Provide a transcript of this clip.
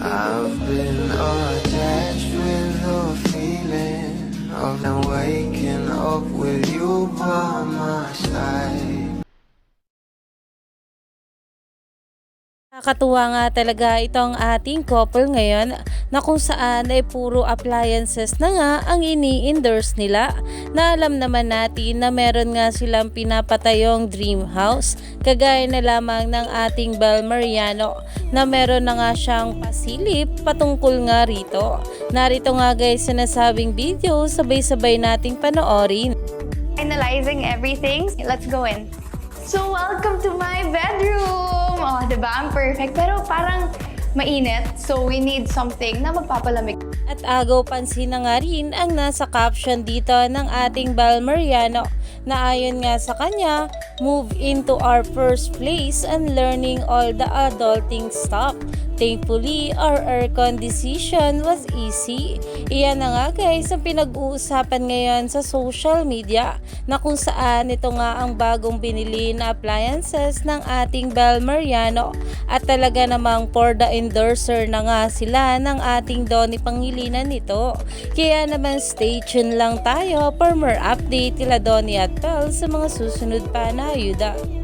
I've been attached with the feeling of now waking up with you by my side. Nakakatuwa nga talaga itong ating couple ngayon na kung saan ay puro appliances na nga ang ini-endorse nila, na alam naman natin na meron nga silang pinapatayong dream house kagaya na lamang ng ating Bel Mariano na meron na nga siyang pasilip patungkol nga rito. Narito nga guys sinasabing video, sabay-sabay nating panoorin. Finalizing everything. Let's go in. So, welcome to my bedroom! Oh, diba? I'm perfect. Pero parang mainit. So, we need something na magpapalamig. At agaw pansin na nga rin ang nasa caption dito ng ating Bel Mariano na ayon nga sa kanya, move into our first place and learning all the adulting stuff. Thankfully, our aircon decision was easy. Iyan na nga guys ang pinag-uusapan ngayon sa social media na kung saan ito nga ang bagong binili na appliances ng ating Bel Mariano at talaga namang for the endorser na nga sila ng ating Donnie Pangilinan nito. Kaya naman stay tuned lang tayo for more update kila Donnie at Bel sa mga susunod pa na ayuda.